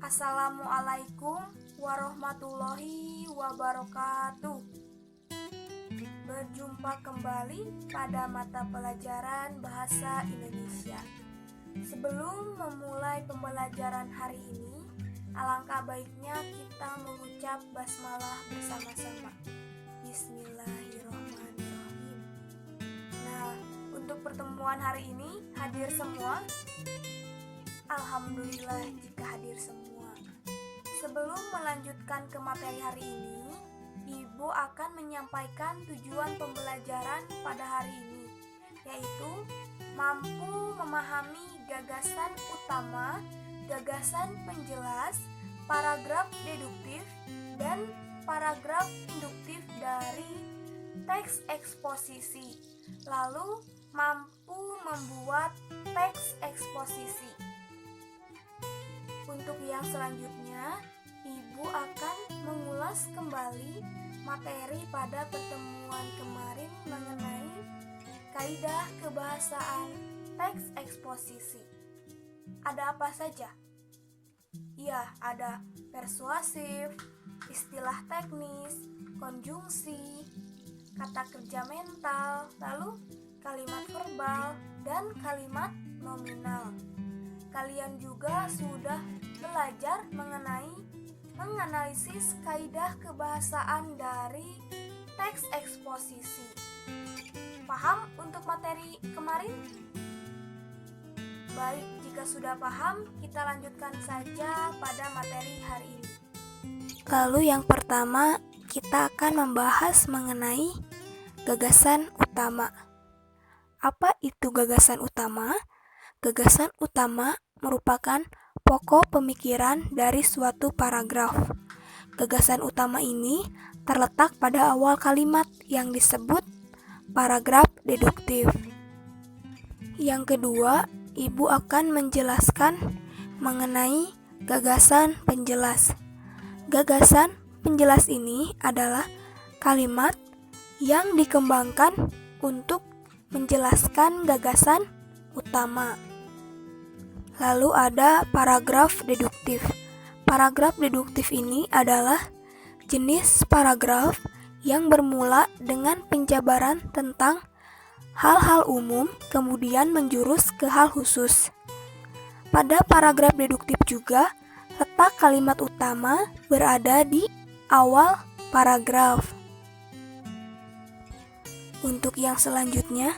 Assalamualaikum warahmatullahi wabarakatuh. Berjumpa kembali pada mata pelajaran Bahasa Indonesia. Sebelum memulai pembelajaran hari ini, alangkah baiknya kita mengucap basmalah bersama-sama. Bismillahirrahmanirrahim. Nah, untuk pertemuan hari ini hadir semua? Alhamdulillah jika hadir semua. Sebelum melanjutkan ke materi hari ini, Ibu akan menyampaikan tujuan pembelajaran pada hari ini, yaitu mampu memahami gagasan utama, gagasan penjelas, paragraf deduktif, dan paragraf induktif dari teks eksposisi. Lalu, mampu membuat teks eksposisi. Untuk yang selanjutnya, Ibu akan mengulas kembali materi pada pertemuan kemarin mengenai kaidah kebahasaan teks eksposisi. Ada apa saja? Ya, ada persuasif, istilah teknis, konjungsi, kata kerja mental, lalu kalimat verbal, dan kalimat nominal. Kalian juga sudah belajar menganalisis kaidah kebahasaan dari teks eksposisi. Paham untuk materi kemarin? Baik, jika sudah paham, kita lanjutkan saja pada materi hari ini. Lalu yang pertama, kita akan membahas mengenai gagasan utama. Apa itu gagasan utama? Gagasan utama merupakan pokok pemikiran dari suatu paragraf. Gagasan utama ini terletak pada awal kalimat yang disebut paragraf deduktif. Yang kedua, Ibu akan menjelaskan mengenai gagasan penjelas. Gagasan penjelas ini adalah kalimat yang dikembangkan untuk menjelaskan gagasan utama. Lalu ada paragraf deduktif. Paragraf deduktif ini adalah jenis paragraf yang bermula dengan penjabaran tentang hal-hal umum kemudian menjurus ke hal khusus. Pada paragraf deduktif juga, letak kalimat utama berada di awal paragraf. Untuk yang selanjutnya,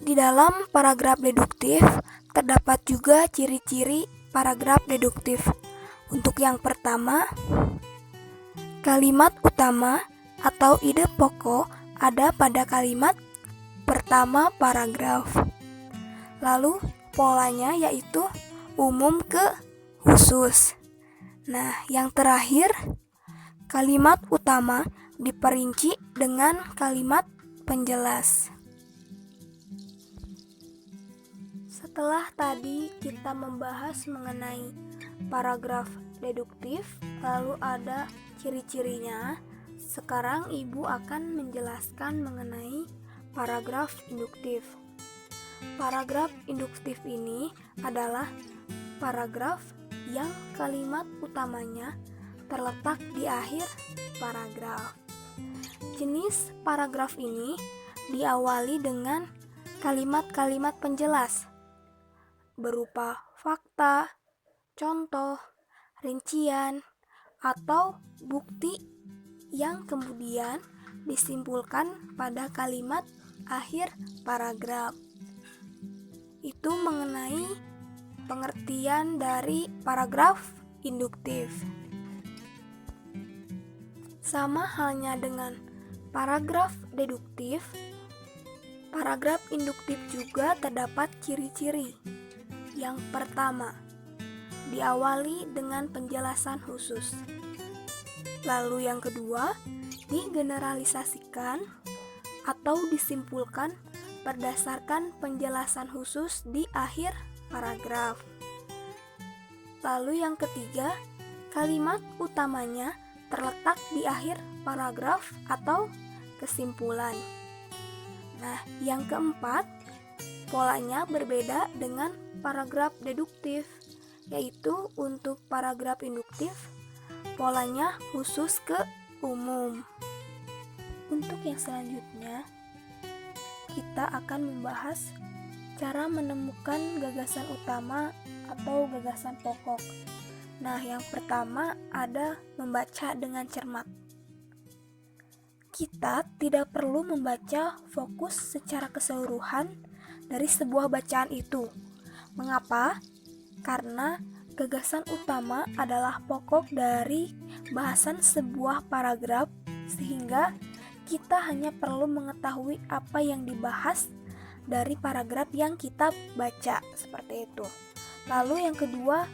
di dalam paragraf deduktif terdapat juga ciri-ciri paragraf deduktif. Untuk yang pertama, kalimat utama atau ide pokok ada pada kalimat pertama paragraf. Lalu polanya yaitu umum ke khusus. Nah, yang terakhir, kalimat utama diperinci dengan kalimat penjelas. Setelah tadi kita membahas mengenai paragraf deduktif, lalu ada ciri-cirinya. Sekarang Ibu akan menjelaskan mengenai paragraf induktif. Paragraf induktif ini adalah paragraf yang kalimat utamanya terletak di akhir paragraf. Jenis paragraf ini diawali dengan kalimat-kalimat penjelas berupa fakta, contoh, rincian, atau bukti yang kemudian disimpulkan pada kalimat akhir paragraf. Itu mengenai pengertian dari paragraf induktif. Sama halnya dengan paragraf deduktif, paragraf induktif juga terdapat ciri-ciri. Yang pertama, diawali dengan penjelasan khusus. Lalu yang kedua, digeneralisasikan atau disimpulkan berdasarkan penjelasan khusus di akhir paragraf. Lalu yang ketiga, kalimat utamanya terletak di akhir paragraf atau kesimpulan. Nah, yang keempat, polanya berbeda dengan paragraf deduktif. yaitu untuk paragraf induktif, polanya khusus ke umum. Untuk yang selanjutnya, kita akan membahas cara menemukan gagasan utama atau gagasan pokok. Nah, yang pertama ada membaca dengan cermat. Kita tidak perlu membaca fokus secara keseluruhan dari sebuah bacaan itu. Mengapa? Karena gagasan utama adalah pokok dari bahasan sebuah paragraf, sehingga kita hanya perlu mengetahui apa yang dibahas dari paragraf yang kita baca, seperti itu. Lalu yang kedua,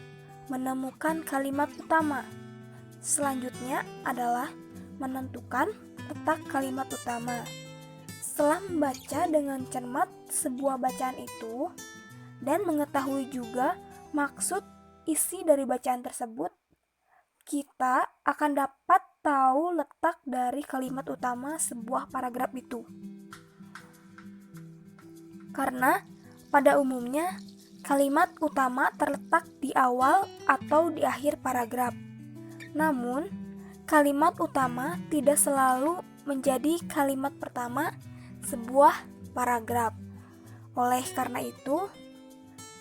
menemukan kalimat utama. Selanjutnya adalah menentukan letak kalimat utama. Setelah membaca dengan cermat sebuah bacaan itu dan mengetahui juga maksud isi dari bacaan tersebut, kita akan dapat tahu letak dari kalimat utama sebuah paragraf itu. Karena pada umumnya kalimat utama terletak di awal atau di akhir paragraf. Namun, kalimat utama tidak selalu menjadi kalimat pertama sebuah paragraf. Oleh karena itu,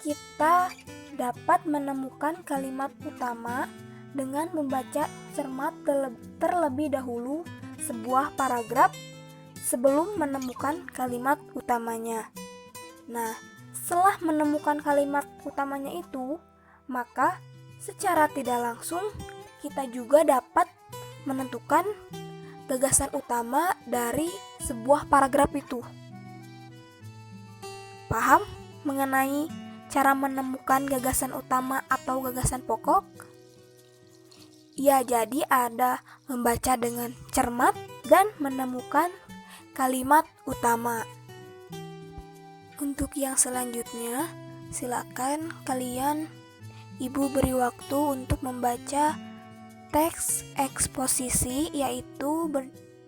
kita dapat menemukan kalimat utama dengan membaca cermat terlebih dahulu sebuah paragraf sebelum menemukan kalimat utamanya. Nah, setelah menemukan kalimat utamanya itu, maka secara tidak langsung kita juga dapat menentukan gagasan utama dari sebuah paragraf itu. Paham mengenai cara menemukan gagasan utama atau gagasan pokok? Ya, jadi ada membaca dengan cermat dan menemukan kalimat utama. Untuk yang selanjutnya, silakan kalian Ibu beri waktu untuk membaca teks eksposisi, yaitu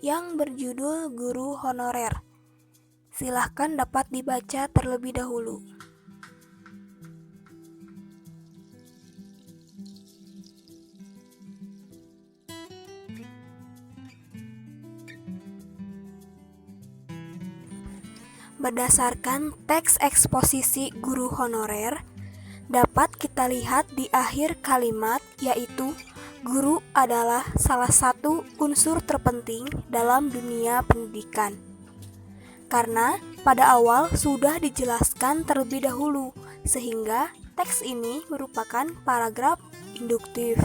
yang berjudul Guru Honorer. Silakan dapat dibaca terlebih dahulu. Berdasarkan teks eksposisi guru honorer, dapat kita lihat di akhir kalimat, yaitu guru adalah salah satu unsur terpenting dalam dunia pendidikan. Karena pada awal sudah dijelaskan terlebih dahulu, sehingga teks ini merupakan paragraf induktif.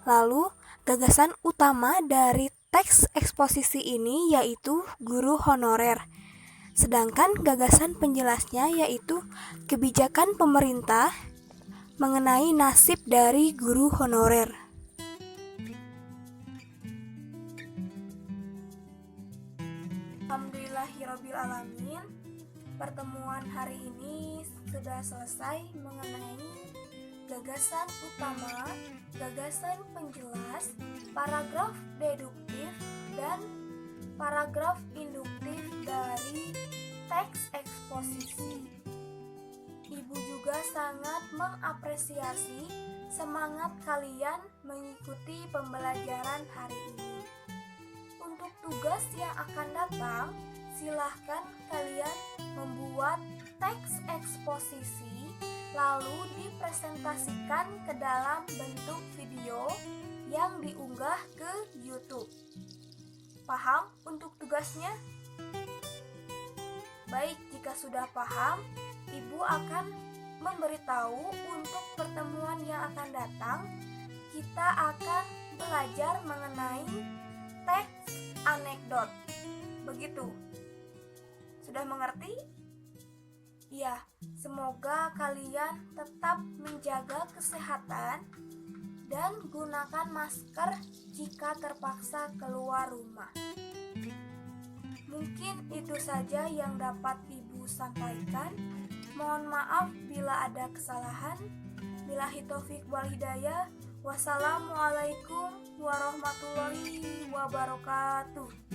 Lalu, gagasan utama dari teks eksposisi ini yaitu guru honorer. Sedangkan gagasan penjelasnya yaitu kebijakan pemerintah mengenai nasib dari guru honorer. Alhamdulillahirrabbilalamin, pertemuan hari ini sudah selesai mengenai gagasan utama, gagasan penjelas, paragraf deduktif, dan paragraf induktif dari teks eksposisi. Ibu juga sangat mengapresiasi semangat kalian mengikuti pembelajaran hari ini. Untuk tugas yang akan datang, silahkan kalian membuat teks eksposisi lalu dipresentasikan ke dalam bentuk video yang diunggah ke YouTube. Paham untuk tugasnya? Baik, jika sudah paham, Ibu akan memberitahu untuk pertemuan yang akan datang. Kita akan belajar mengenai teks anekdot. Begitu. Sudah mengerti? Ya, semoga kalian tetap menjaga kesehatan dan gunakan masker jika terpaksa keluar rumah. Mungkin itu saja yang dapat Ibu sampaikan. Mohon maaf bila ada kesalahan. Billahi taufik wal hidayah. Wassalamualaikum warahmatullahi wabarakatuh.